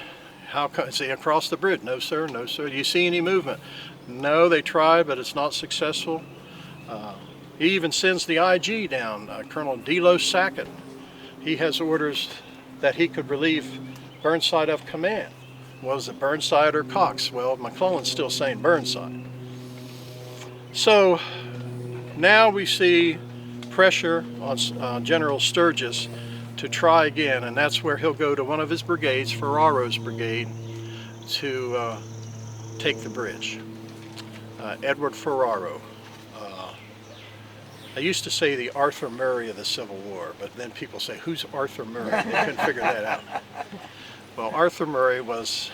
Is he across the bridge? No, sir. No, sir. Do you see any movement? No, they tried, but it's not successful. He even sends the IG down, Colonel Delos Sackett. He has orders that he could relieve Burnside of command. Was it Burnside or Cox? Well, McClellan's still saying Burnside. So now we see pressure on General Sturgis to try again, and that's where he'll go to one of his brigades, Ferraro's brigade, to take the bridge. Edward Ferraro. I used to say the Arthur Murray of the Civil War, but then people say, who's Arthur Murray? They couldn't figure that out. Well, Arthur Murray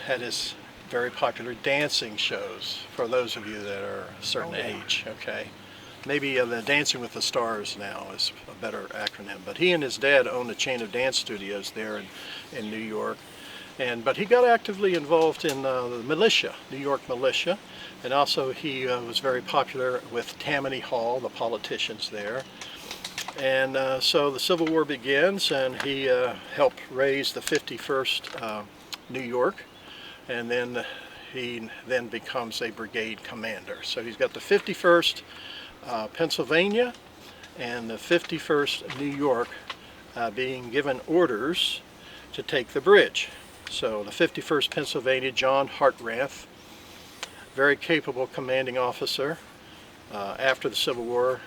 had his very popular dancing shows, for those of you that are a certain age, okay? Maybe the Dancing with the Stars now is a better acronym, but he and his dad owned a chain of dance studios there in New York. But he got actively involved in the militia, New York militia, and also he was very popular with Tammany Hall, the politicians there. And so the Civil War begins, and he helped raise the 51st New York, and then he becomes a brigade commander. So he's got the 51st Pennsylvania and the 51st New York being given orders to take the bridge. So the 51st Pennsylvania, John Hartranft, very capable commanding officer. After the Civil War,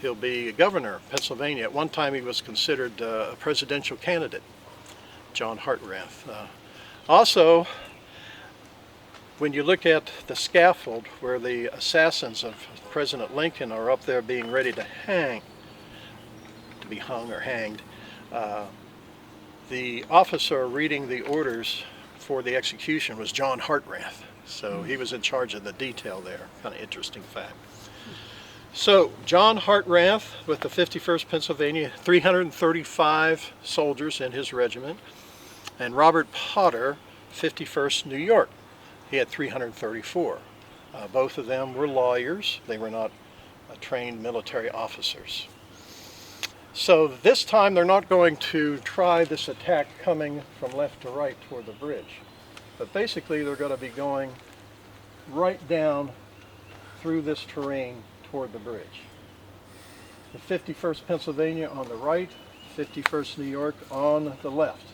he'll be governor of Pennsylvania. At one time he was considered a presidential candidate, John Hartranft. Also, when you look at the scaffold where the assassins of President Lincoln are up there being ready to be hung or hanged, the officer reading the orders for the execution was John Hartranft. So he was in charge of the detail there. Kind of interesting fact. So John Hartranft with the 51st Pennsylvania, 335 soldiers in his regiment, and Robert Potter, 51st New York. He had 334. Both of them were lawyers. They were not trained military officers. So this time they're not going to try this attack coming from left to right toward the bridge. But basically they're going to be going right down through this terrain toward the bridge. The 51st Pennsylvania on the right, 51st New York on the left.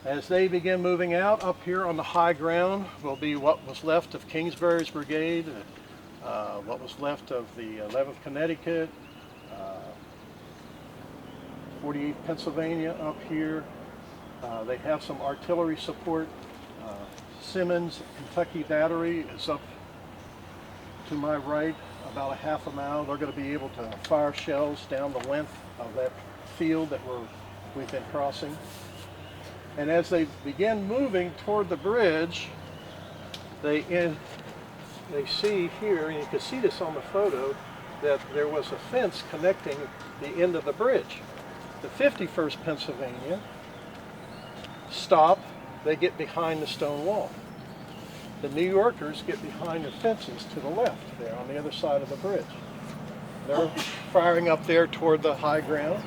As they begin moving out, up here on the high ground will be what was left of Kingsbury's brigade, what was left of the 11th Connecticut, 48th Pennsylvania up here. They have some artillery support. Simmons Kentucky Battery is up to my right, about a half a mile, they're going to be able to fire shells down the length of that field that we've been crossing. And as they begin moving toward the bridge, they see here, and you can see this on the photo, that there was a fence connecting the end of the bridge. The 51st Pennsylvania stop, they get behind the stone wall. The New Yorkers get behind the fences to the left there on the other side of the bridge. They're firing up there toward the high ground.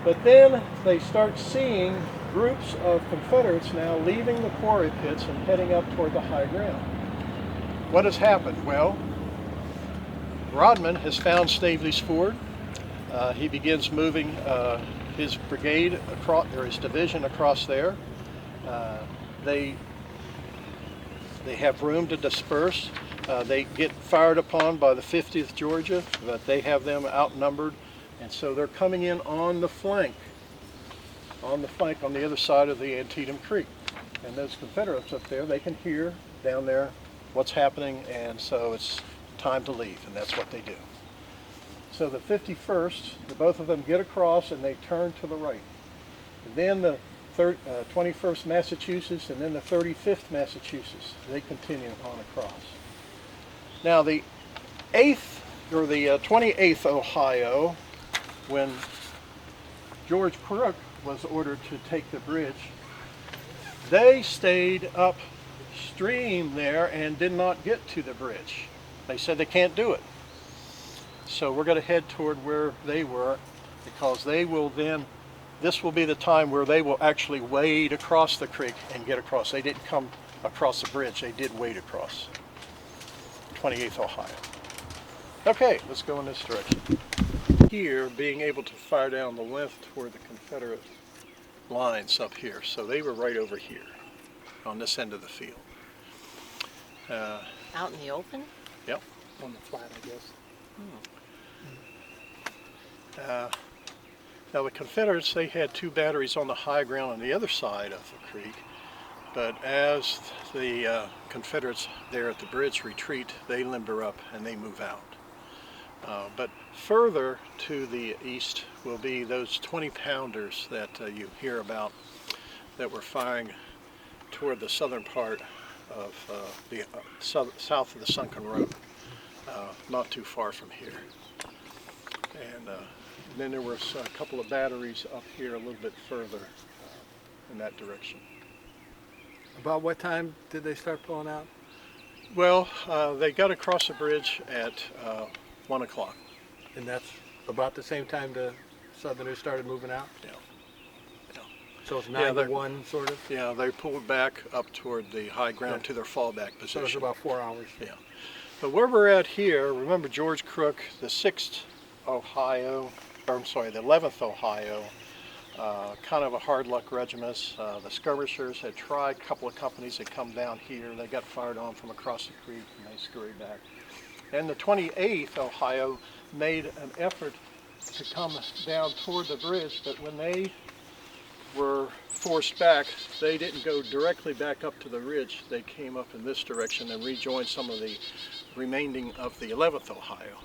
But then they start seeing groups of Confederates now leaving the quarry pits and heading up toward the high ground. What has happened? Well, Rodman has found Stavely's Ford. He begins moving his brigade across, or his division across there. They have room to disperse. They get fired upon by the 50th Georgia, but they have them outnumbered, and so they're coming in on the flank on the other side of the Antietam Creek. And those Confederates up there, they can hear down there what's happening, and so it's time to leave, and that's what they do. So the 51st, both of them get across and they turn to the right. And then the 21st Massachusetts and then the 35th Massachusetts, they continue on across. Now the 28th Ohio, when George Crook was ordered to take the bridge, they stayed upstream there and did not get to the bridge. They said they can't do it. So we're going to head toward where they were, because they will then, this will be the time where they will actually wade across the creek and get across. They didn't come across the bridge, they did wade across. 28th Ohio. Okay, let's go in this direction. Here, being able to fire down the length toward the Confederate lines up here. So they were right over here on this end of the field. Out in the open? Yep. On the flat, I guess. Now the Confederates, they had two batteries on the high ground on the other side of the creek, but as the Confederates there at the bridge retreat, they limber up and they move out. But further to the east will be those 20-pounders that you hear about that were firing toward the southern part of the south of the Sunken Road, not too far from here. And then there was a couple of batteries up here a little bit further in that direction. About what time did they start pulling out? Well, they got across the bridge at 1 o'clock. And that's about the same time the Southerners started moving out? Yeah. So it's Yeah, 9 to 1 sort of? Yeah, they pulled back up toward the high ground to their fallback position. So it's about 4 hours? Yeah. But where we're at here, remember George Crook, the 6th Ohio, or I'm sorry, the 11th Ohio, kind of a hard luck regiment. The skirmishers had tried, a couple of companies had come down here. They got fired on from across the creek and they scurried back. And the 28th Ohio made an effort to come down toward the bridge, but when they were forced back, they didn't go directly back up to the ridge. They came up in this direction and rejoined some of the remaining of the 11th Ohio.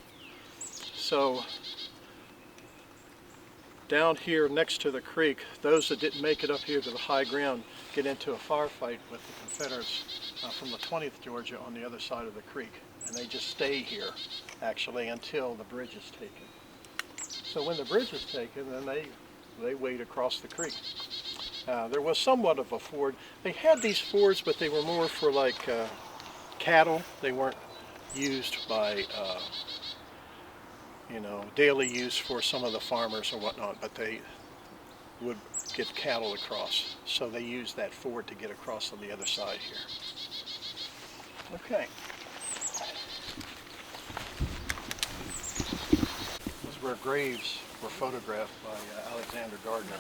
So down here next to the creek, those that didn't make it up here to the high ground get into a firefight with the Confederates from the 20th Georgia on the other side of the creek. And they just stay here, actually, until the bridge is taken. So when the bridge is taken, then they wade across the creek. There was somewhat of a ford. They had these fords, but they were more for like cattle. They weren't used by, daily use for some of the farmers or whatnot, but they would get cattle across. So they used that ford to get across on the other side here. Okay. This is where graves were photographed by Alexander Gardner.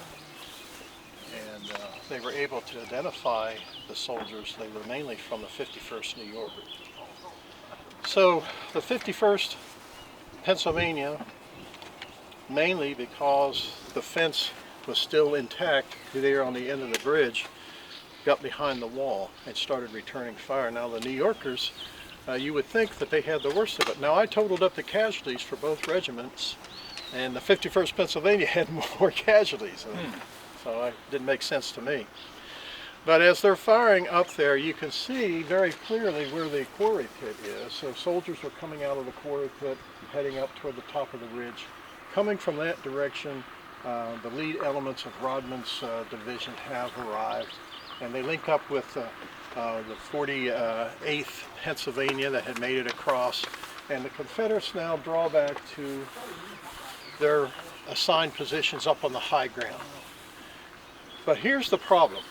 And they were able to identify the soldiers. They were mainly from the 51st New York. So the 51st Pennsylvania, mainly because the fence was still intact there on the end of the bridge, got behind the wall and started returning fire. Now the New Yorkers, you would think that they had the worst of it. Now, I totaled up the casualties for both regiments, and the 51st Pennsylvania had more casualties. So it didn't make sense to me. But as they're firing up there, you can see very clearly where the quarry pit is. So soldiers were coming out of the quarry pit, heading up toward the top of the ridge. Coming from that direction, the lead elements of Rodman's division have arrived, and they link up with the 48th Pennsylvania that had made it across. And the Confederates now draw back to their assigned positions up on the high ground. But here's the problem.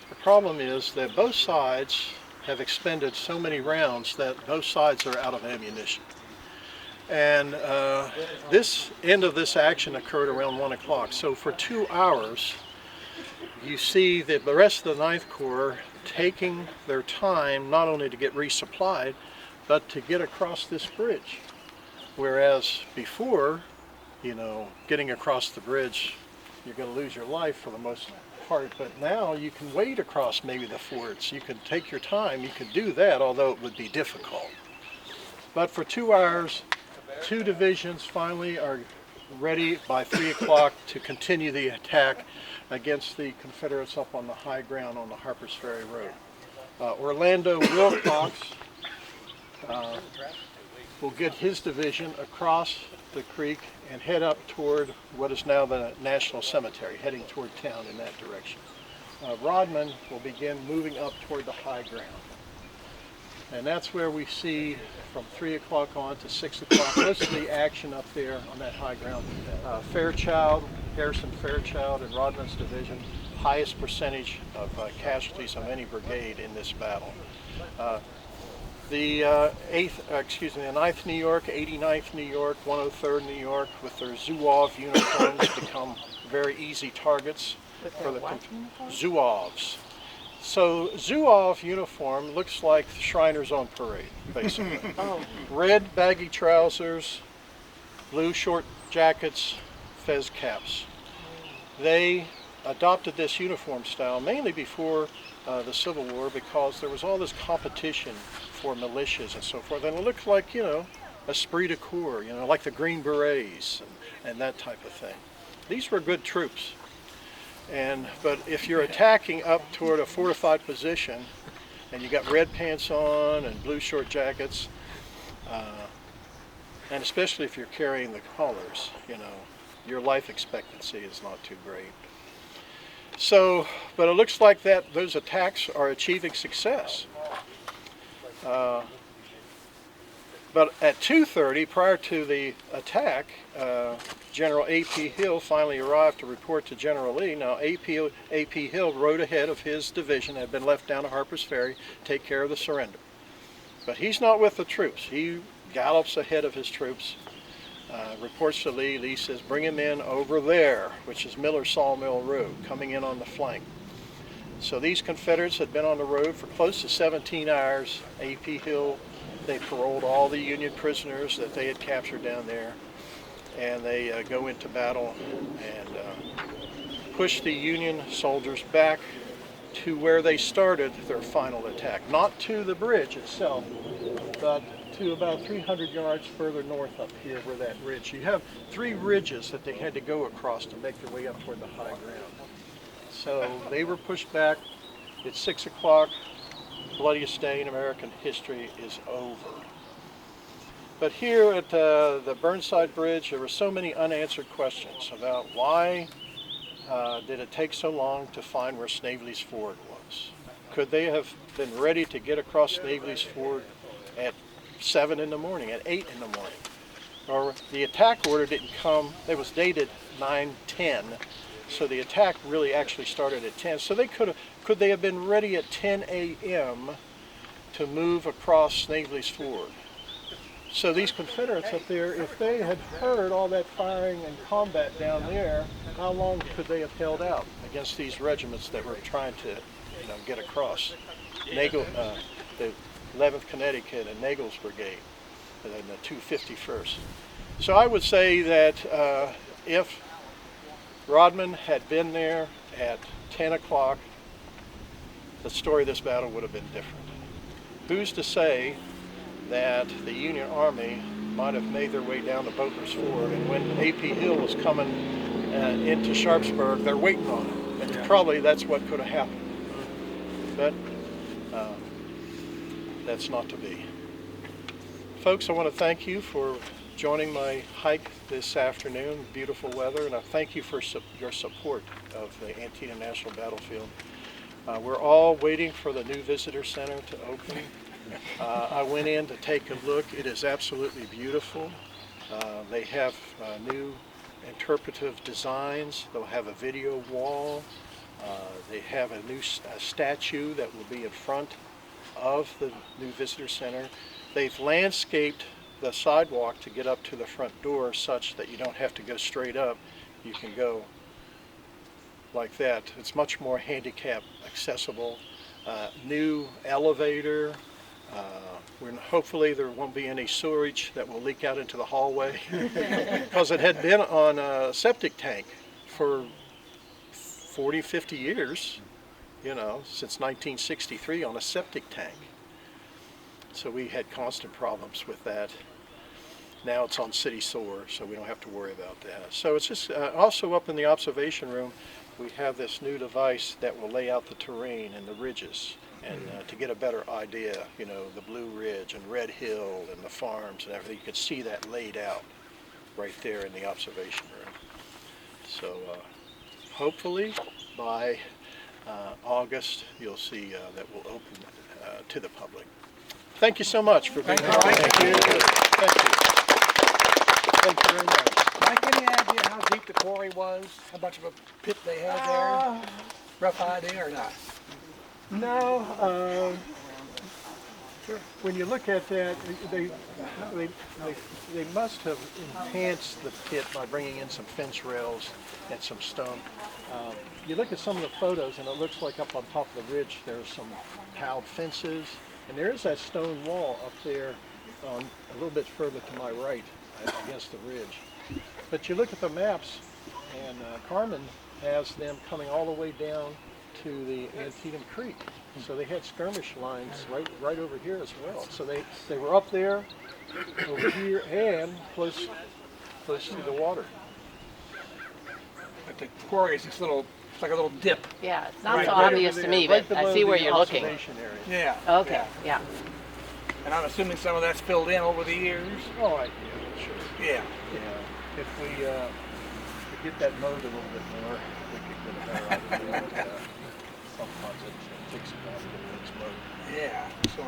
The problem is that both sides have expended so many rounds that both sides are out of ammunition. And this end of this action occurred around 1 o'clock. So for 2 hours, you see that the rest of the Ninth Corps taking their time not only to get resupplied, but to get across this bridge. Whereas before, you know, getting across the bridge, you're going to lose your life for the most part, but now you can wade across maybe the fords. You can take your time, you can do that, although it would be difficult. But for 2 hours, 2 divisions finally are ready by 3 o'clock to continue the attack against the Confederates up on the high ground on the Harper's Ferry Road. Orlando Wilcox will get his division across the creek and head up toward what is now the National Cemetery, heading toward town in that direction. Rodman will begin moving up toward the high ground. And that's where we see from 3 o'clock on to 6 o'clock, most of the action up there on that high ground. Harrison Fairchild and Rodman's division, highest percentage of casualties of any brigade in this battle. The 9th New York, 89th New York, 103rd New York, with their Zouave uniforms, become very easy targets for the Zouaves. So Zouave uniform looks like the Shriners on parade, basically. Red baggy trousers, blue short jackets, fez caps. They adopted this uniform style mainly before the Civil War because there was all this competition for militias and so forth, and it looked like, you know, esprit de corps, you know, like the Green Berets and that type of thing. These were good troops. But if you're attacking up toward a fortified position and you got red pants on and blue short jackets, and especially if you're carrying the colors, you know, your life expectancy is not too great. So, but it looks like that those attacks are achieving success. But at 2:30, prior to the attack, General A.P. Hill finally arrived to report to General Lee. Now, A.P. Hill rode ahead of his division, had been left down to Harper's Ferry, take care of the surrender. But he's not with the troops. He gallops ahead of his troops, reports to Lee. Lee says, bring him in over there, which is Miller Sawmill Road, coming in on the flank. So these Confederates had been on the road for close to 17 hours. A.P. Hill, they paroled all the Union prisoners that they had captured down there, and they go into battle and push the Union soldiers back to where they started their final attack. Not to the bridge itself, but to about 300 yards further north up here where that ridge. You have 3 ridges that they had to go across to make their way up toward the high ground. So they were pushed back. It's 6 o'clock. Bloodiest day in American history is over. But here at the Burnside Bridge, there were so many unanswered questions about why did it take so long to find where Snavely's Ford was. Could they have been ready to get across Snavely's Ford at 7 in the morning, at 8 in the morning? Or the attack order didn't come, it was dated 9/10, so the attack really actually started at 10. So they could they have been ready at 10 a.m. to move across Snavely's Ford? So these Confederates up there, if they had heard all that firing and combat down there, how long could they have held out against these regiments that were trying to, you know, get across? Nagel, the 11th Connecticut and Nagel's brigade, and the 251st. So I would say that if Rodman had been there at 10 o'clock, the story of this battle would have been different. Who's to say that the Union Army might have made their way down to Boatler's Ford, and when A.P. Hill was coming into Sharpsburg, they're waiting on him. And probably that's what could have happened. But that's not to be. Folks, I want to thank you for joining my hike this afternoon. Beautiful weather, and I thank you for your support of the Antietam National Battlefield. We're all waiting for the new visitor center to open. I went in to take a look. It is absolutely beautiful. They have new interpretive designs. They'll have a video wall. They have a new statue that will be in front of the new visitor center. They've landscaped the sidewalk to get up to the front door such that you don't have to go straight up. You can go like that. It's much more handicap accessible. New elevator. Hopefully there won't be any sewage that will leak out into the hallway because it had been on a septic tank for 40, 50 years, you know, since 1963 on a septic tank. So we had constant problems with that. Now it's on city sewer, so we don't have to worry about that. So it's just also up in the observation room, we have this new device that will lay out the terrain and the ridges, and to get a better idea, you know, the Blue Ridge and Red Hill and the farms and everything. You can see that laid out right there in the observation room. So hopefully by August you'll see that will open to the public. Thank you so much for being here. Thank you. Thank you. Thank you very much. Mike, any idea how deep the quarry was? How much of a pit they had there? Rough idea or not? No, when you look at that, they must have enhanced the pit by bringing in some fence rails and some stone. You look at some of the photos and it looks like up on top of the ridge there's some tiled fences, and there is that stone wall up there a little bit further to my right against the ridge. But you look at the maps and Carmen has them coming all the way down to the Antietam Creek. So they had skirmish lines right over here as well. So they were up there, over here, and close to the water. But the quarry is this little, it's like a little dip. Yeah, it's not Right, so right obvious over to there, me, right but I below see where the you're looking. observation area. Yeah. Okay, yeah. And I'm assuming some of that's filled in over the years. Oh, yeah, sure. Yeah. Yeah. If we could get that mowed a little bit more, we could get a better idea. Sometimes it takes a while to get things mowed. Yeah. So